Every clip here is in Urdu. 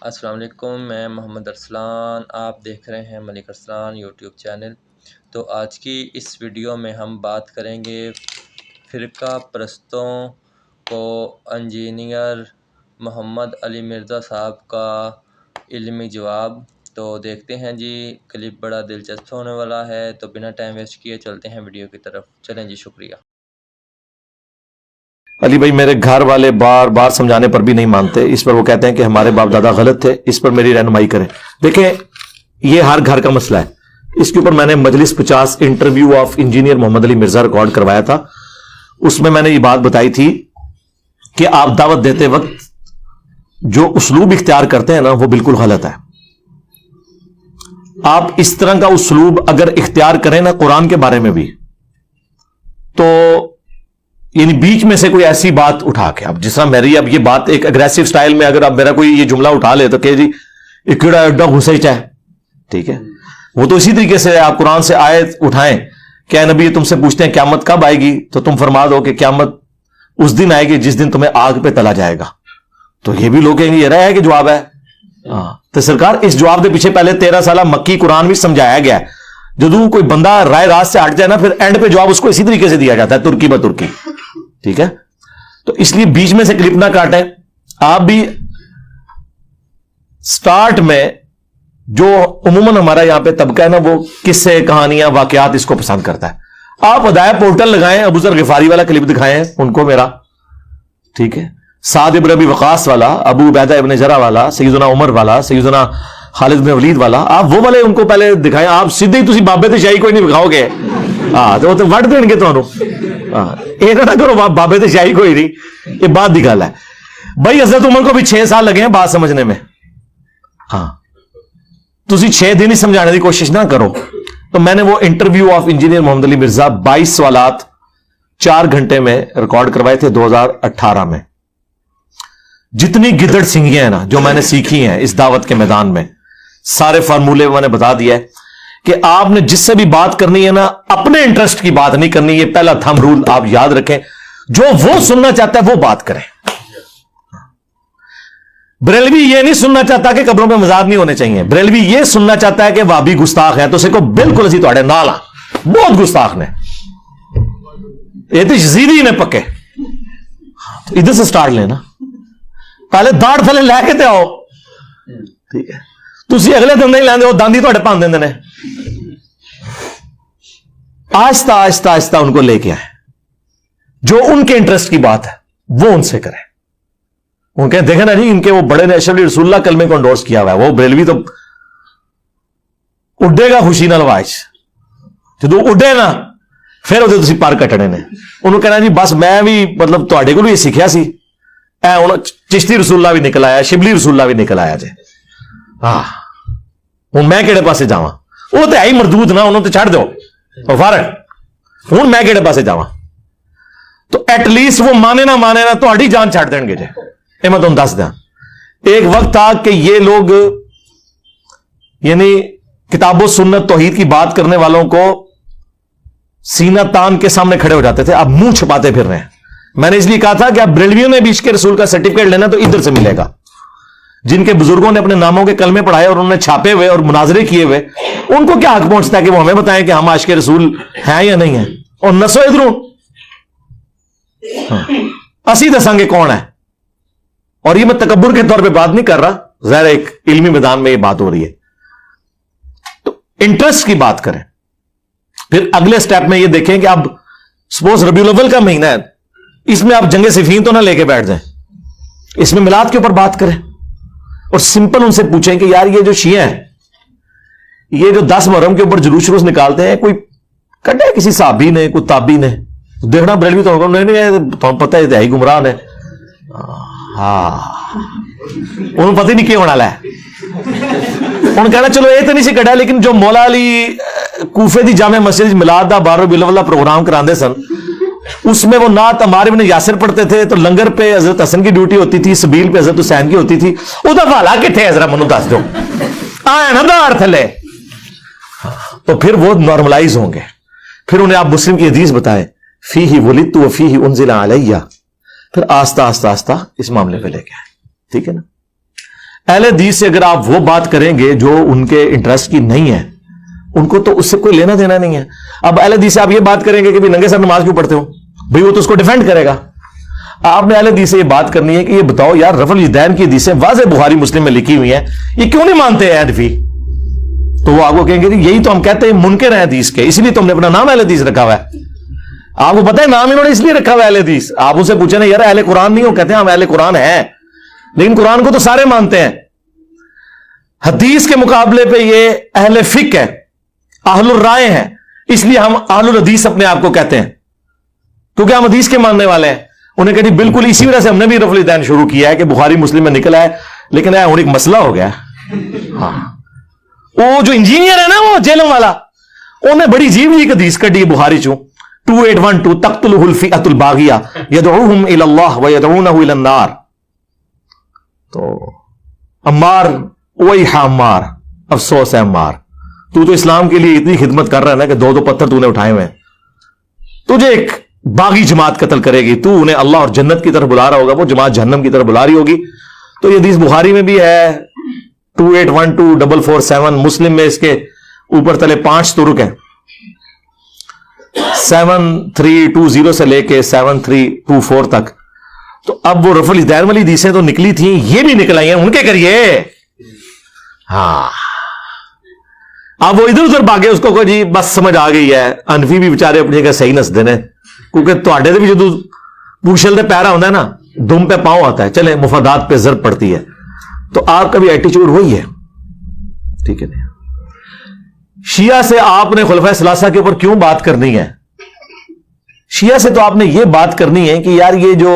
السلام علیکم، میں محمد ارسلان، آپ دیکھ رہے ہیں ملک ارسلان یوٹیوب چینل۔ تو آج کی اس ویڈیو میں ہم بات کریں گے فرقہ پرستوں کو انجینئر محمد علی مرزا صاحب کا علمی جواب۔ تو دیکھتے ہیں جی، کلپ بڑا دلچسپ ہونے والا ہے، تو بنا ٹائم ویسٹ کیے چلتے ہیں ویڈیو کی طرف۔ چلیں جی، شکریہ۔ علی بھائی میرے گھر والے بار بار سمجھانے پر بھی نہیں مانتے، اس پر وہ کہتے ہیں کہ ہمارے باپ دادا غلط تھے، اس پر میری رہنمائی کریں۔ دیکھیں، یہ ہر گھر کا مسئلہ ہے۔ اس کے اوپر میں نے مجلس 50 interview of engineer Muhammad Ali Mirza record کروایا تھا۔ اس میں نے یہ بات بتائی تھی کہ آپ دعوت دیتے وقت جو اسلوب اختیار کرتے ہیں نا، وہ بالکل غلط ہے۔ آپ اس طرح کا اسلوب اگر اختیار کریں نا قرآن کے بارے میں بھی، تو یعنی بیچ میں سے کوئی ایسی بات اٹھا کے، اب جس طرح میری اب یہ بات ایک اگریسو سٹائل میں اگر اب میرا کوئی یہ جملہ اٹھا لے تو کہ جی ایک کیڑا ایڈا گھسے چاہے، ٹھیک ہے، وہ تو اسی طریقے سے آپ قرآن سے آیت اٹھائیں کہ اے نبی تم سے پوچھتے ہیں قیامت کب آئے گی، تو تم فرما دو کہ قیامت اس دن آئے گی جس دن تمہیں آگ پہ تلا جائے گا۔ تو یہ بھی لوگ کہیں گے یہ رہا ہے کہ جواب ہے۔ تو سرکار اس جواب کے پیچھے پہلے 13 سالہ مکی قرآن بھی سمجھایا گیا ہے۔ جدو کوئی بندہ رائے راست سے ہٹ جائے نا، پھر اینڈ پہ جواب اس کو اسی طریقے سے دیا جاتا ہے، ترکی بترکی، ٹھیک ہے۔ تو اس لیے بیچ میں سے کلپ نہ کاٹیں۔ آپ بھی سٹارٹ میں جو عموماً ہمارا یہاں پہ طبقہ ہے نا، وہ قصے کہانیاں واقعات اس کو پسند کرتا ہے۔ آپ ہدایہ پورٹل لگائیں، ابو ذر غفاری والا کلپ دکھائیں ان کو میرا، ٹھیک ہے، سعد ابن ابی وقاص والا، ابو عبیدہ ابن جرح والا، سیدنا عمر والا، سیدنا خالد بن ولید والا، آپ وہ والے ان کو پہلے دکھائیں۔ آپ سیدھے ہی بابے تے شاہی کوئی نہیں دکھاؤ گے، تو وہ تو وڈ دیں گے تمہوں۔ یہ نہ کرو بابے تے شاہی کوئی نہیں، یہ بات دی گل ہے بھائی۔ حضرت عمر کو بھی 6 سال لگے ہیں بات سمجھنے میں۔ ہاں، تسی 6 دن ہی سمجھانے کی کوشش نہ کرو۔ تو میں نے وہ انٹرویو آف انجینئر محمد علی مرزا 22 سوالات 4 گھنٹے میں ریکارڈ کروائے تھے 2018 میں۔ جتنی گدڑ سنگیاں ہیں نا جو میں نے سیکھی ہیں اس دعوت کے میدان میں، سارے فارمولے میں نے بتا دیا ہے کہ آپ نے جس سے بھی بات کرنی ہے نا، اپنے انٹرسٹ کی بات نہیں کرنی۔ یہ پہلا تھم رول آپ یاد رکھیں، جو وہ سننا چاہتا ہے وہ بات کریں۔ بریلوی یہ نہیں سننا چاہتا کہ قبروں پہ مزاد نہیں ہونے چاہیے، بریلوی یہ سننا چاہتا ہے کہ وہابی گستاخ ہے، تو اسے کو بالکل اسی تھوڑے نال بہت گستاخ نے، یہ تو یزیدی نے پکے۔ ادھر سے سٹارٹ لینا، پہلے داڑ تھلے لے کے تے آؤ، ٹھیک ہے۔ تسی اگلے دن نہیں لیندے، وہ داندی تھوڑے پان دیندے نے۔ آہستہ آہستہ آہستہ ان کو لے کے آئے، جو ان کے انٹرسٹ کی بات ہے وہ ان سے کریں۔ ان کے دیکھیں نا جی، ان کے وہ بڑے نے اشرف علی رسول اللہ کلمے کو انڈورس کیا ہوا ہے، وہ بریلوی تو اڈے گا خوشی نال واج، جدو اڈے نا پھر وہ تسی پر کٹنے نے۔ انہوں کہنا جی بس میں بھی مطلب تواڈے کولوں یہ سیکھیا سی، اے ہن چشتی رسول اللہ بھی نکل آیا، شبلی رسول اللہ بھی نکل آیا جی۔ ہاں، ہوں میں کہڑے پاسے جاواں؟ وہ تو ہے ہی مردود نا، انہوں تو چھڑ دو فارغ، ہوں میں کہڑے پاسے جاواں؟ تو ایٹ لیسٹ وہ مانے نہ مانے نا تہاڈی جان چھڑ دیں گے جی۔ یہ میں تمہیں دس دیا، ایک وقت تھا کہ یہ لوگ یعنی کتاب و سنت توحید کی بات کرنے والوں کو سینہ تان کے سامنے کھڑے ہو جاتے تھے، اب منہ چھپاتے پھر رہے ہیں۔ میں نے اس لیے کہا تھا کہ اب بریلویوں نے بھی عشق رسول کا سرٹیفکیٹ لینا تو ادھر سے ملے گا، جن کے بزرگوں نے اپنے ناموں کے کلمے پڑھائے اور انہوں نے چھاپے ہوئے اور مناظرے کیے ہوئے، ان کو کیا حق پہنچتا ہے کہ وہ ہمیں بتائیں کہ ہم عاشق رسول ہیں یا نہیں ہیں؟ اور نسو ادھروں اسی دساں گے کون ہے۔ اور یہ میں تکبر کے طور پہ بات نہیں کر رہا، ظاہر ایک علمی میدان میں یہ بات ہو رہی ہے۔ تو انٹرسٹ کی بات کریں۔ پھر اگلے سٹیپ میں یہ دیکھیں کہ اب سپوز ربیع الاول کا مہینہ ہے، اس میں آپ جنگ صفین تو نہ لے کے بیٹھ جائیں، اس میں میلاد کے اوپر بات کریں اور سمپل ان سے پوچھیں کہ یار یہ جو شیعہ ہیں، یہ جو 10 محرم کے اوپر جلوس شروع نکالتے ہیں، کوئی کٹے کسی صحابی نے، کوئی تابعی نے؟ دیکھنا بریلوی تو ہوگا نہیں، تو پتہ ہے دہائی گمراہ نے۔ ہاں، انہوں پتہ ہی نہیں کیا ہونا ہے، انہوں کہنا چلو یہ تو نہیں سی کٹا، لیکن جو مولا علی کوفے دی جامع مسجد میلاد دا 12 ربیع الاول پروگرام کراندے سن، اس میں وہ نعت عمار ابن یاسر پڑھتے تھے، تو لنگر پہ حضرت حسن کی ڈیوٹی ہوتی تھی، سبیل پہ حضرت حسین کی ہوتی تھی۔ وہ دا والا کتنے ہے ذرا منو دس دو، آیا نا دار تھلے، تو پھر وہ نارملائز ہوں گے۔ پھر انہیں آپ مسلم کی حدیث بتائیں، فیہ ولدت وفیہ انزل علیہ، پھر آستہ آستہ آستہ اس معاملے پہ لے کے آئے، ٹھیک ہے نا۔ اہل حدیث سے اگر آپ وہ بات کریں گے جو ان کے انٹرسٹ کی نہیں ہے, ان کو تو اس سے کوئی لینا دینا نہیں ہے. اب اہل حدیث سے آپ یہ بات کریں گے کہ بھی ننگے سر نماز کیوں پڑھتے ہو, بھئی وہ تو اس کو ڈیفینڈ کرے گا. آپ نے اہل حدیث سے یہ بات کرنی ہے کہ یہ بتاؤ یار, رفع الیدین کی حدیثیں واضح بخاری مسلم میں لکھی ہوئی ہیں, یہ کیوں نہیں مانتے ہیں حنفی؟ تو وہ آپ کو کہیں گے یہی تو ہم کہتے ہیں منکر ہیں حدیث کے, اسی لیے تم نے اپنا نام اہل حدیث رکھا ہوا ہے. آپ کو پتہ ہے نام انہوں نے اس لیے رکھا ہوا ہے اہل حدیث. آپ ان سے پوچھیں نا یار اہل قرآن نہیں ہو, کہتے ہیں ہم اہل قرآن ہیں, لیکن قرآن کو تو سارے مانتے ہیں. حدیث کے مقابلے پہ یہ اہل فقہ ہے, اہل الرائے ہیں, اس لیے ہم اہل الحدیث اپنے آپ کو کہتے ہیں, کیونکہ ہم حدیث کے ماننے والے ہیں. انہیں کہتے بالکل اسی وجہ سے ہم نے بھی رفع الیدین شروع کیا ہے کہ بخاری مسلم میں نکلا ہے, لیکن ایک مسئلہ ہو گیا. ہاں, وہ جو انجینئر ہے نا وہ جیلوں والا, انہیں بڑی عجیب جی حدیث کٹی بخاری چوں 2812 تقتلہ الفئۃ الباغیہ یدعوہم الی اللہ ویدعونہ الی النار. تو عمار, ویحا عمار, افسوس ہے عمار, تو اسلام کے لیے اتنی خدمت کر رہا ہے نا کہ 2 پتھر تو نے اٹھائے ہوئے ہیں, تجھے ایک باغی جماعت قتل کرے گی, تو انہیں اللہ اور جنت کی طرف بلا رہا ہوگا, وہ جماعت جہنم کی طرف بلا رہی ہوگی. تو یہ حدیث بخاری میں بھی ہے 2812-447, مسلم میں اس کے اوپر تلے 5 طرق ہیں, 7320 سے لے کے 7324 تک. تو اب وہ رفع الیدین والی حدیثیں تو نکلی تھیں, یہ بھی نکل آئی ہیں, ان کے کریے. ہاں, اب وہ ادھر ادھر بھاگے, اس کو جی بس سمجھ آ گئی ہے. انفی بھی بیچارے اپنی جگہ صحیح نسدے نے, کیونکہ تواڈے دے بھی جدو پوچھل دے پیرا ہوتا ہے نا, دم پہ پاؤں آتا ہے, چلے مفادات پہ ضرب پڑتی ہے. تو آپ کا بھی ایٹیچیوڈ وہی ہے, ٹھیک ہے. شیعہ سے آپ نے خلفائے ثلاثہ کے اوپر کیوں بات کرنی ہے؟ شیعہ سے تو آپ نے یہ بات کرنی ہے کہ یار یہ جو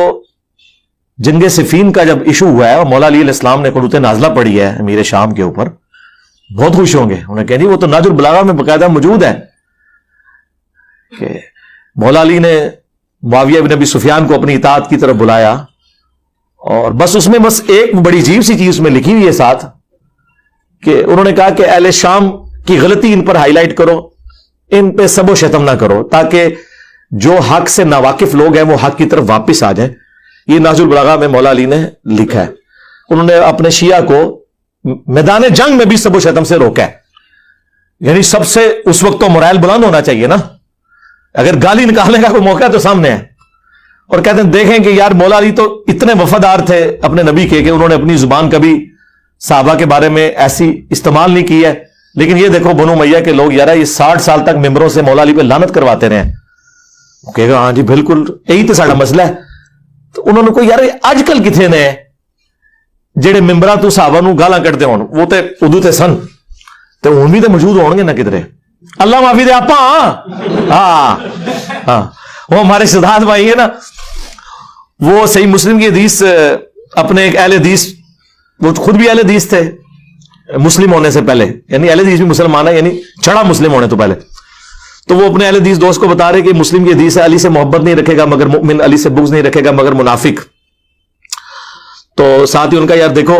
جنگ صفین کا جب ایشو ہوا ہے اور مولا علی علیہ السلام نے قنوت نازلہ پڑھی ہے امیر شام کے اوپر, بہت خوش ہوں گے. انہیں کہہ دی وہ تو نہج البلاغہ میں باقاعدہ موجود ہے کہ مولا علی نے معاویہ بن ابی سفیان کو اپنی اطاعت کی طرف بلایا, اور بس اس میں بس ایک بڑی عجیب سی چیز اس میں لکھی ہوئی ہے ساتھ, کہ انہوں نے کہا کہ اہل شام کی غلطی ان پر ہائی لائٹ کرو, ان پہ سب و شتم نہ کرو, تاکہ جو حق سے ناواقف لوگ ہیں وہ حق کی طرف واپس آ جائیں. یہ نہج البلاغہ میں مولا علی نے لکھا ہے. انہوں نے اپنے شیعہ کو میدان جنگ میں بھی سب و شتم سے روکا ہے. یعنی سب سے اس وقت تو مرائل بلند ہونا چاہیے نا, اگر گالی نکالنے کا کوئی موقع تو سامنے ہے. اور کہتے ہیں دیکھیں کہ یار مولا علی تو اتنے وفادار تھے اپنے نبی کے کہ انہوں نے اپنی زبان کبھی صحابہ کے بارے میں ایسی استعمال نہیں کی ہے, لیکن یہ دیکھو بنو امیہ کے لوگ یار یہ 60 سال تک ممبروں سے مولا علی پہ لعنت کرواتے رہے. کہے گا ہاں جی بالکل یہی تو ساڈا مسئلہ ہے. تو انہوں نے کوئی یار اج کل کتنے نے جہے ممبراں تو صحابہ نو گالاں کٹتے ہون, وہ تے ادو تے سن تے ہن بھی تے موجود ہون گے نہ کدھرے. اللہ معافی دے آپا. ہاں ہاں, وہ ہمارے سدھارتھ بھائی ہے نا, وہ صحیح مسلم کی حدیث اپنے ایک اہل حدیث, وہ خود بھی اہل حدیث تھے مسلم ہونے سے پہلے, یعنی اہل حدیث بھی مسلمان ہے, یعنی چھڑا مسلم ہونے تو پہلے. تو وہ اپنے اہل حدیث دوست کو بتا رہے کہ مسلم کی حدیث ہے علی سے محبت نہیں رکھے گا مگر مؤمن, علی سے بغض نہیں رکھے گا مگر منافق. تو ساتھ ہی ان کا یار دیکھو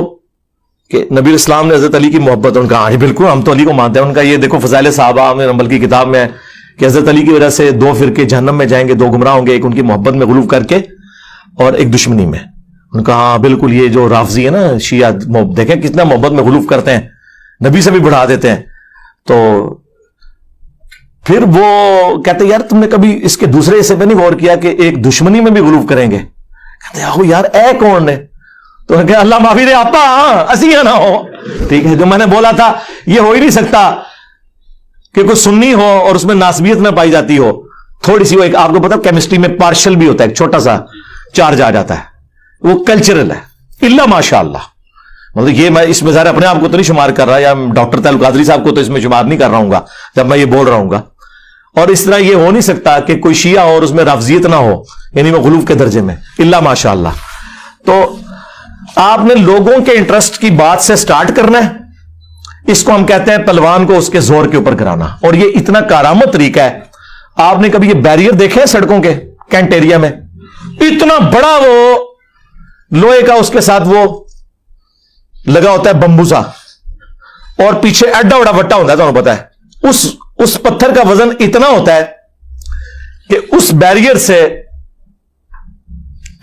کہ نبی اسلام نے حضرت علی کی محبت, ان کا ہاں بالکل ہم تو علی کو مانتے ہیں. ان کا یہ دیکھو فضائل صحابہ میں نمبل کی کتاب میں ہے کہ حضرت علی کی وجہ سے 2 فرقے جہنم میں جائیں گے, 2 گمراہ ہوں گے, ایک ان کی محبت میں غلو کر کے اور ایک دشمنی میں. ان کا ہاں بالکل, یہ جو رافضی ہے نا شیعہ, دیکھیں کتنا محبت میں غلو کرتے ہیں, نبی سے بھی بڑھا دیتے ہیں. تو پھر وہ کہتے یار تم نے کبھی اس کے دوسرے حصے پہ نہیں غور کیا کہ ایک دشمنی میں بھی غلو کریں گے؟ کہتے آہو یار اے کون نے؟ تو کہ اللہ معافی دے آپا, اسی نہ ہو. ٹھیک ہے, جو میں نے بولا تھا یہ ہو ہی نہیں سکتا کہ کوئی سنی ہو اور اس میں ناسبیت نہ پائی جاتی ہو, تھوڑی سی وہ ایک, آپ کو پتا کیمسٹری میں پارشل بھی ہوتا ہے, ایک چھوٹا سا چارج آ جاتا ہے, وہ کلچرل ہے. اللہ ماشاء اللہ, مطلب یہ میں اس میں ظاہر اپنے آپ کو تو نہیں شمار کر رہا, یا ڈاکٹر تعلق قادری صاحب کو تو اس میں شمار نہیں کر رہا ہوں گا جب میں یہ بول رہا ہوں گا. اور اس طرح یہ ہو نہیں سکتا کہ کوئی شیعہ اور اس میں رافضیت نہ ہو, یعنی وہ غلو کے درجے میں. اللہ ماشاء اللہ. تو آپ نے لوگوں کے انٹرسٹ کی بات سے سٹارٹ کرنا ہے, اس کو ہم کہتے ہیں پلوان کو اس کے زور کے اوپر کرانا. اور یہ اتنا کارآمد طریقہ ہے. آپ نے کبھی یہ بیریئر دیکھے ہیں سڑکوں کے کینٹ ایریا میں, اتنا بڑا وہ لوہے کا اس کے ساتھ وہ لگا ہوتا ہے بمبو سا, اور پیچھے ایڈا بڑا وٹا ہوتا ہے, تمہیں پتا ہے اس پتھر کا وزن اتنا ہوتا ہے کہ اس بیریئر سے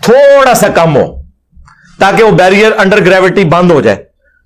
تھوڑا سا کم ہو تاکہ وہ بیریئر انڈر گریوٹی بند ہو جائے.